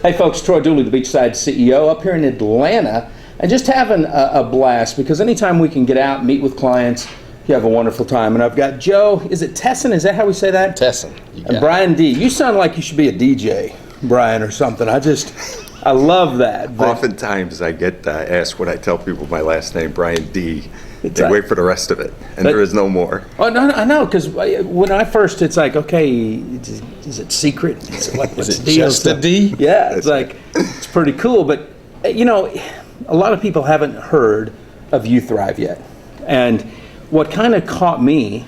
Hey folks, Troy Dooley, the Beachside CEO, up here in Atlanta, and just having a blast, because anytime we can get out and meet with clients, you have a wonderful time. And I've got Joe, is it Tessin? Is that how we say that? Tessin. And Brian D. You sound like you should be a DJ, Brian, or something. I love that. Oftentimes I get asked when I tell people my last name, Brian D. They wait for the rest of it, and there is no more. Oh, no, I know, because when I first, it's like, okay, is it secret? Is it, like, is it just a D? Yeah, it's like, it's pretty cool. But, you know, a lot of people haven't heard of uTHRiV yet. And what kind of caught me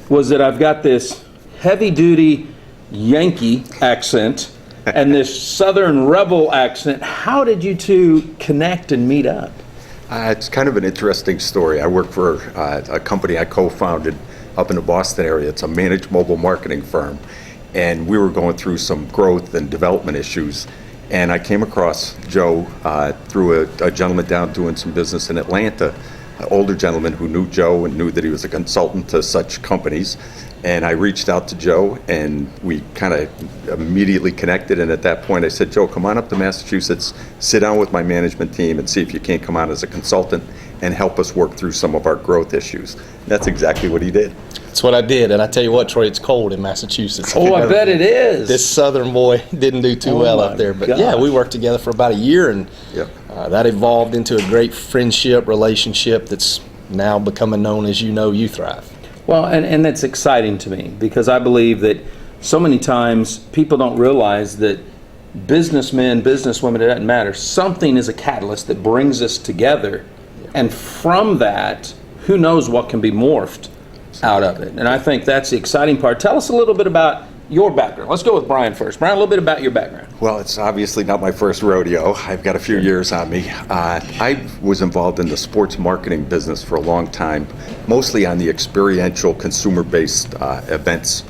was that I've got this heavy-duty Yankee accent and this Southern Rebel accent. How did you two connect and meet up? It's kind of an interesting story. I work for a company I co-founded up in the Boston area. It's a managed mobile marketing firm. And we were going through some growth and development issues. And I came across Joe through a gentleman down doing some business in Atlanta, an older gentleman who knew Joe and knew that he was a consultant to such companies. And I reached out to Joe, and we kind of immediately connected. And at that point, I said, Joe, come on up to Massachusetts, sit down with my management team, and see if you can't come on as a consultant and help us work through some of our growth issues. And that's exactly what he did. That's what I did. And I tell you what, Troy, it's cold in Massachusetts. Oh, I bet it is. This Southern boy didn't do too well up there. But yeah, we worked together for about a year, and that evolved into a great friendship, relationship that's now becoming known as, uTHRiV. Well, and that's exciting to me, because I believe that so many times people don't realize that businessmen, businesswomen, it doesn't matter. Something is a catalyst that brings us together. And from that, who knows what can be morphed out of it. And I think that's the exciting part. Tell us a little bit about your background. Let's go with Brian first. Brian, a little bit about your background. Well, it's obviously not my first rodeo. I've got a few years on me. I was involved in the sports marketing business for a long time, mostly on the experiential consumer-based events,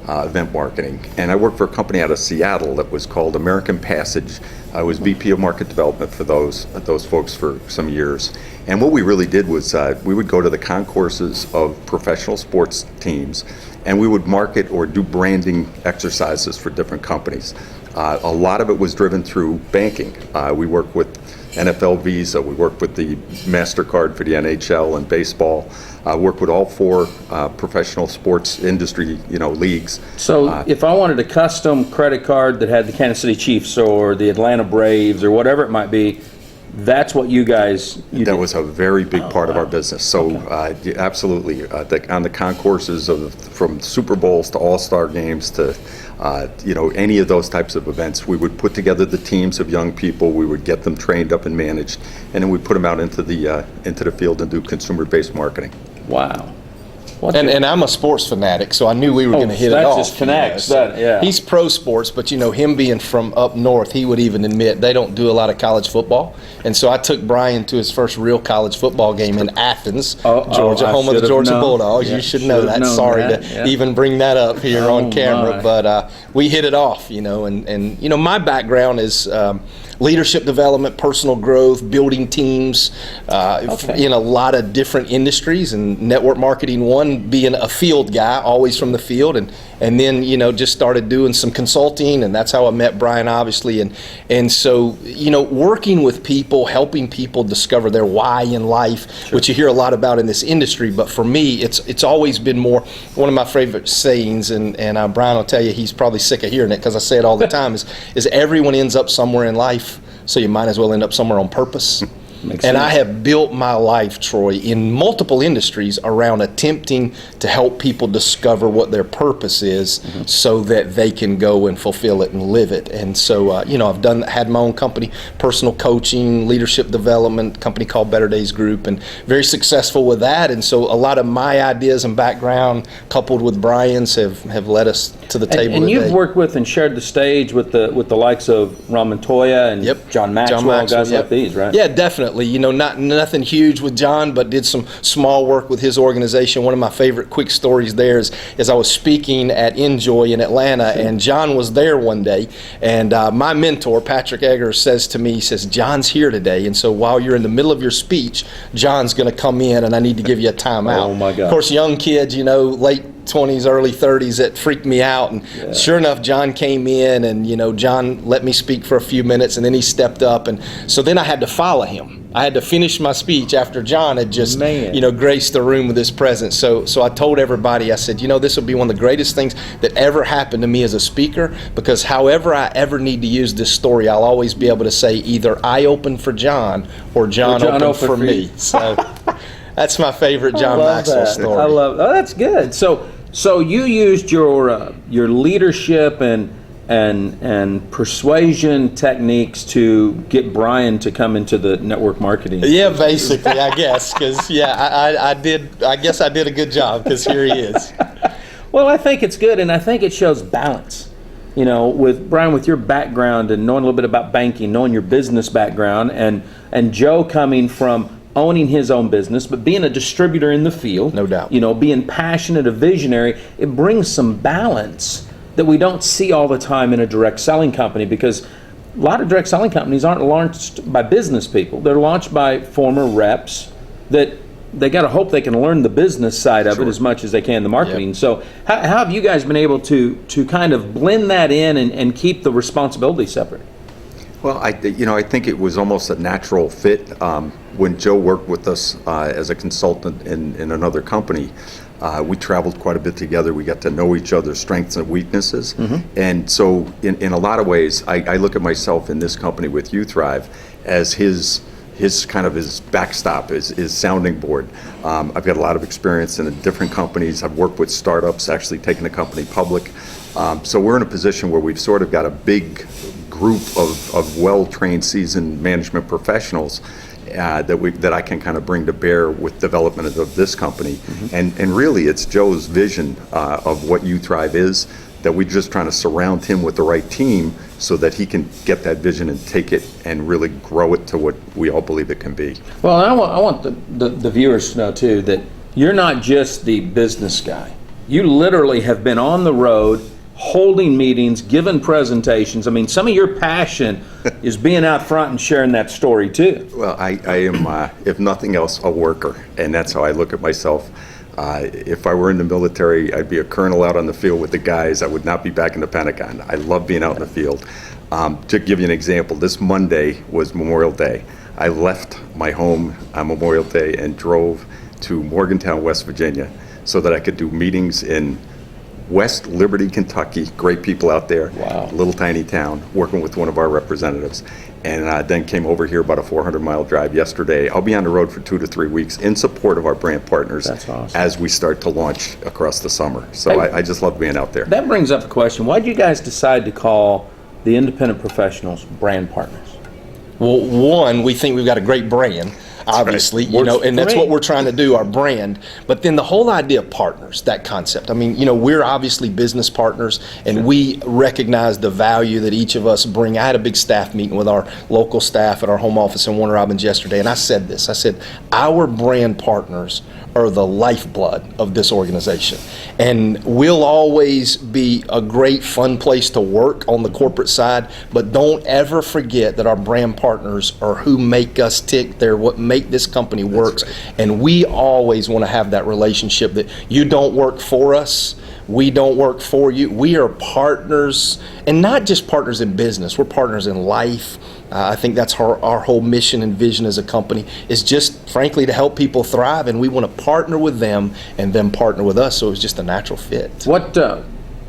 event marketing. And I worked for a company out of Seattle that was called American Passage. I was VP of Market Development for those folks for some years. And what we really did was we would go to the concourses of professional sports teams, and we would market or do branding exercises for different companies. A lot of it was driven through banking. We worked with NFL Visa, we worked with the MasterCard for the NHL and baseball, worked with all four professional sports industry leagues. So if I wanted a custom credit card that had the Kansas City Chiefs or the Atlanta Braves or whatever it might be, that's what you guys did. That was a very big part of our business. So absolutely, on the concourses from Super Bowls to All-Star games to any of those types of events, we would put together the teams of young people. We would get them trained up and managed, and then we'd put them out into the field and do consumer-based marketing. Wow. And I'm a sports fanatic, so I knew we were going to hit it off. That just connects. He's pro sports, but him being from up north, he would even admit they don't do a lot of college football. And so I took Brian to his first real college football game in Athens, Georgia, home of the Georgia Bulldogs. You should know that. Sorry to even bring that up here on camera, but we hit it off. And my background is leadership development, personal growth, building teams in a lot of different industries, and network marketing one, being a field guy, always from the field, and then just started doing some consulting, and that's how I met Brian, obviously, and so working with people, helping people discover their why in life, which you hear a lot about in this industry. But for me, it's always been more one of my favorite sayings, and Brian will tell you he's probably sick of hearing it because I say it all the time, is everyone ends up somewhere in life, so you might as well end up somewhere on purpose. And I have built my life, Troy, in multiple industries around attempting to help people discover what their purpose is, so that they can go and fulfill it and live it. And so, I've had my own company, personal coaching, leadership development, company called Better Days Group, and very successful with that. And so a lot of my ideas and background coupled with Brian's have led us to the table and today. You've worked with and shared the stage with the likes of Ron Montoya and John Maxwell, guys like these, right? Yeah, definitely. Nothing huge with John, but did some small work with his organization. One of my favorite quick stories there is I was speaking at Enjoy in Atlanta, and John was there one day, and my mentor, Patrick Egger, says to me, he says, John's here today, and so while you're in the middle of your speech, John's going to come in, and I need to give you a timeout. Oh, my God. Of course, young kids, late 20s, early 30s that freaked me out. And sure enough, John came in, and John let me speak for a few minutes, and then he stepped up, and so then I had to follow him. I had to finish my speech after John had just graced the room with his presence. So I told everybody, I said, this will be one of the greatest things that ever happened to me as a speaker, because however I ever need to use this story, I'll always be able to say either I opened for John or John opened for me. So that's my favorite John Maxwell story. I love. Oh, that's good. So you used your leadership and persuasion techniques to get Brian to come into the network marketing. Yeah, basically, I guess, because I did. I guess I did a good job, because here he is. Well, I think it's good, and I think it shows balance. With Brian, with your background and knowing a little bit about banking, knowing your business background, and Joe coming from owning his own business, but being a distributor in the field. No doubt. Being passionate, a visionary, it brings some balance that we don't see all the time in a direct selling company, because a lot of direct selling companies aren't launched by business people. They're launched by former reps that they got to hope they can learn the business side of it as much as they can the marketing. Yep. So how have you guys been able to kind of blend that in and keep the responsibility separate? Well, I think it was almost a natural fit. When Joe worked with us as a consultant in another company, we traveled quite a bit together. We got to know each other's strengths and weaknesses. Mm-hmm. And so in a lot of ways, I look at myself in this company with uTHRiV as his backstop, his sounding board. I've got a lot of experience in different companies. I've worked with startups, actually taking a company public. So we're in a position where we've sort of got a big group of well-trained, seasoned management professionals that I can kind of bring to bear with development of this company. Mm-hmm. And really, it's Joe's vision of what uTHRiV is, that we're just trying to surround him with the right team so that he can get that vision and take it and really grow it to what we all believe it can be. Well, I want the viewers to know, too, that you're not just the business guy. You literally have been on the road, holding meetings, giving presentations. I mean, some of your passion is being out front and sharing that story, too. Well, I am, if nothing else, a worker, and that's how I look at myself. If I were in the military, I'd be a colonel out on the field with the guys. I would not be back in the Pentagon. I love being out in the field. To give you an example, this Monday was Memorial Day. I left my home on Memorial Day and drove to Morgantown, West Virginia, so that I could do meetings in West Liberty, Kentucky. Great people out there. Wow. Little tiny town, working with one of our representatives. And then came over here, about a 400-mile drive yesterday. I'll be on the road for 2 to 3 weeks in support of our brand partners. That's awesome. As we start to launch across the summer. So I just love being out there. That brings up the question, why did you guys decide to call the independent professionals brand partners? Well, one, we think we've got a great brand. Obviously, right. And that's what we're trying to do, our brand. But then the whole idea of partners, that concept. I mean, we're obviously business partners, and we recognize the value that each of us bring. I had a big staff meeting with our local staff at our home office in Warner Robins yesterday, and I said this. I said, our brand partners are the lifeblood of this organization. And we'll always be a great, fun place to work on the corporate side, but don't ever forget that our brand partners are who make us tick. They're what make this company works. Right. And we always want to have that relationship that you don't work for us, we don't work for you. We are partners, and not just partners in business, we're partners in life. I think that's our whole mission and vision as a company, is just frankly to help people thrive, and we want to partner with them and them partner with us, so it's just a natural fit.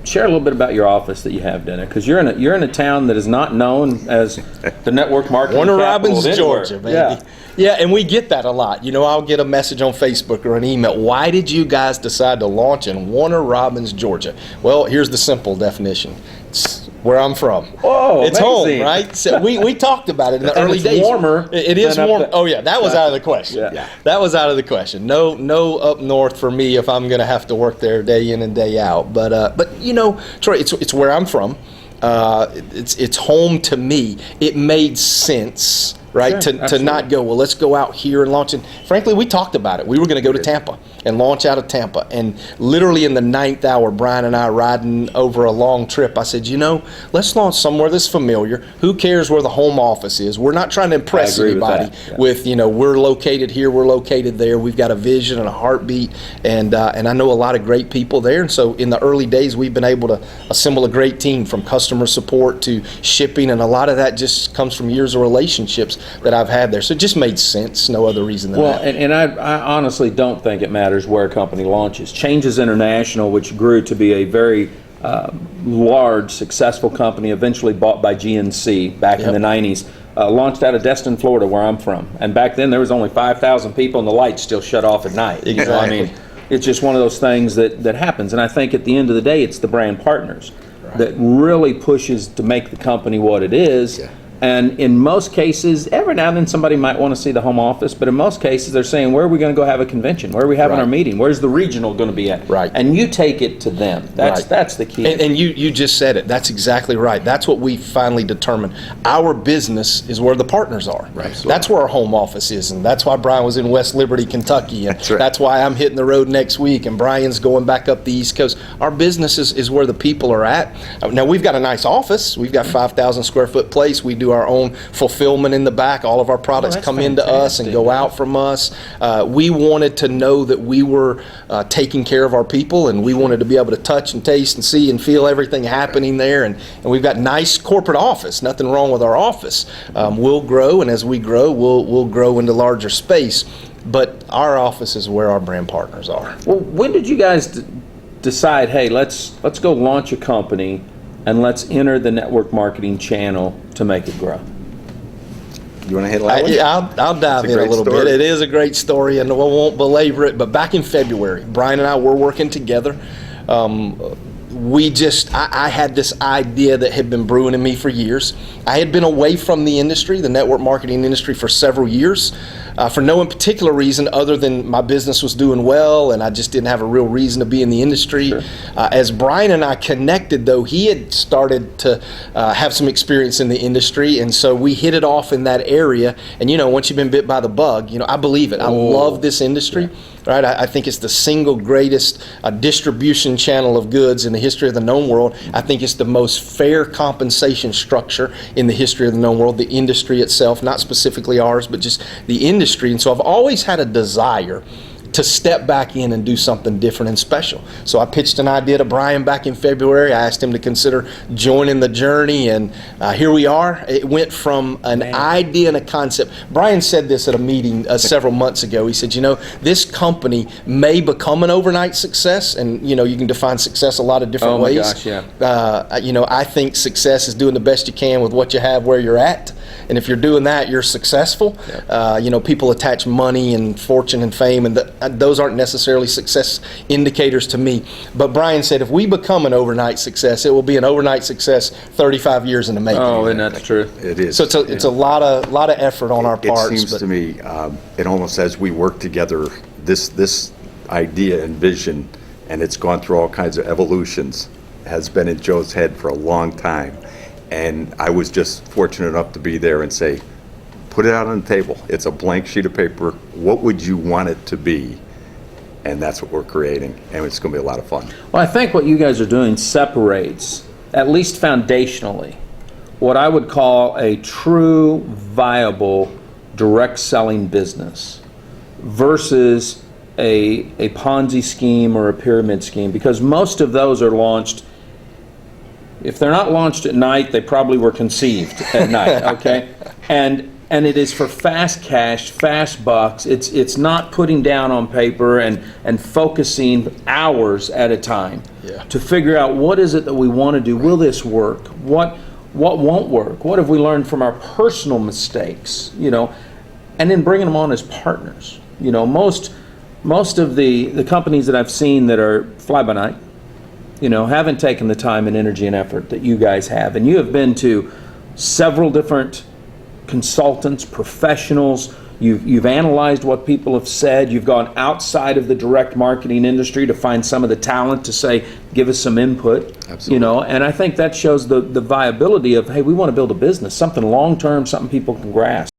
Share a little bit about your office that you have down there, because you're in a town that is not known as the network marketing Warner capital Robins, of Georgia, baby. Yeah, and we get that a lot. I'll get a message on Facebook or an email. Why did you guys decide to launch in Warner Robins, Georgia? Well, here's the simple definition. It's where I'm from. Oh, it's amazing. Home, right? So we talked about it in the early days. Warmer. It is warmer. Oh yeah, that was out of the question. Yeah. That was out of the question. No up north for me if I'm going to have to work there day in and day out. But Troy, it's where I'm from. It's home to me. It made sense, right? Sure, to not go, well, let's go out here and launch. And frankly, we talked about it. We were going to go to Tampa. and launch out of Tampa. And literally in the 9th hour, Brian and I riding over a long trip, I said, let's launch somewhere that's familiar. Who cares where the home office is? We're not trying to impress anybody with, we're located here, we're located there. We've got a vision and a heartbeat, and I know a lot of great people there. And so in the early days, we've been able to assemble a great team, from customer support to shipping, and a lot of that just comes from years of relationships that I've had there. So it just made sense, no other reason than that. And I honestly don't think it matters where a company launches. Changes International, which grew to be a very large, successful company, eventually bought by GNC back in the 90s, launched out of Destin, Florida, where I'm from. And back then there was only 5,000 people and the lights still shut off at night. Exactly. It's just one of those things that happens. And I think at the end of the day, it's the brand partners that really pushes to make the company what it is. Yeah. And in most cases, every now and then somebody might want to see the home office, but in most cases they're saying, where are we going to go have a convention? Where are we having our meeting? Where's the regional going to be at? Right. And you take it to them. That's the key. And you just said it. That's exactly right. That's what we finally determined. Our business is where the partners are. Right. That's where our home office is, and that's why Brian was in West Liberty, Kentucky, and that's why I'm hitting the road next week, and Brian's going back up the East Coast. Our business is where the people are at. Now, we've got a nice office. We've got 5,000 square foot place. We do our own fulfillment in the back. All of our products come into us and go out from us. We wanted to know that we were taking care of our people, and we wanted to be able to touch and taste and see and feel everything happening there. And we've got nice corporate office. Nothing wrong with our office. We'll grow, and as we grow, we'll grow into larger space. But our office is where our brand partners are. Well, when did you guys decide, hey, let's go launch a company and let's enter the network marketing channel to make it grow? You want to handle that one? I'll dive in a little bit. It is a great story, and I won't belabor it, but back in February, Brian and I were working together. I had this idea that had been brewing in me for years. I had been away from the industry, the network marketing industry, for several years, for no particular reason other than my business was doing well and I just didn't have a real reason to be in the industry. Sure. As Brian and I connected, though, he had started to have some experience in the industry, and so we hit it off in that area. And once you've been bit by the bug, I believe it. I love this industry. Yeah. Right, I think it's the single greatest distribution channel of goods in the history of the known world. I think it's the most fair compensation structure in the history of the known world, the industry itself, not specifically ours, but just the industry. And so I've always had a desire to step back in and do something different and special. So I pitched an idea to Brian back in February. I asked him to consider joining the journey, and here we are. It went from an idea and a concept. Brian said this at a meeting several months ago. He said, this company may become an overnight success, and you can define success a lot of different ways. Gosh, yeah. I think success is doing the best you can with what you have where you're at. And if you're doing that, you're successful. Yep. People attach money and fortune and fame, and those aren't necessarily success indicators to me. But Brian said, if we become an overnight success, it will be an overnight success 35 years in the making. Oh, isn't that the truth? It is. So it's a lot of effort on our parts. It seems to me, it almost as we work together, this idea and vision, and it's gone through all kinds of evolutions, has been in Joe's head for a long time. And I was just fortunate enough to be there and say, put it out on the table. It's a blank sheet of paper. What would you want it to be? And that's what we're creating, and it's going to be a lot of fun. Well, I think what you guys are doing separates, at least foundationally, what I would call a true, viable, direct selling business versus a Ponzi scheme or a pyramid scheme, because most of those are launched. If they're not launched at night, they probably were conceived at night, okay? And it is for fast cash, fast bucks. It's not putting down on paper and focusing hours at a time to figure out what is it that we want to do. Will this work? What won't work? What have we learned from our personal mistakes? And then bringing them on as partners. Most of the companies that I've seen that are fly by night, haven't taken the time and energy and effort that you guys have. And you have been to several different consultants, professionals. You've analyzed what people have said. You've gone outside of the direct marketing industry to find some of the talent to say, give us some input. Absolutely. And I think that shows the viability of, hey, we want to build a business, something long-term, something people can grasp.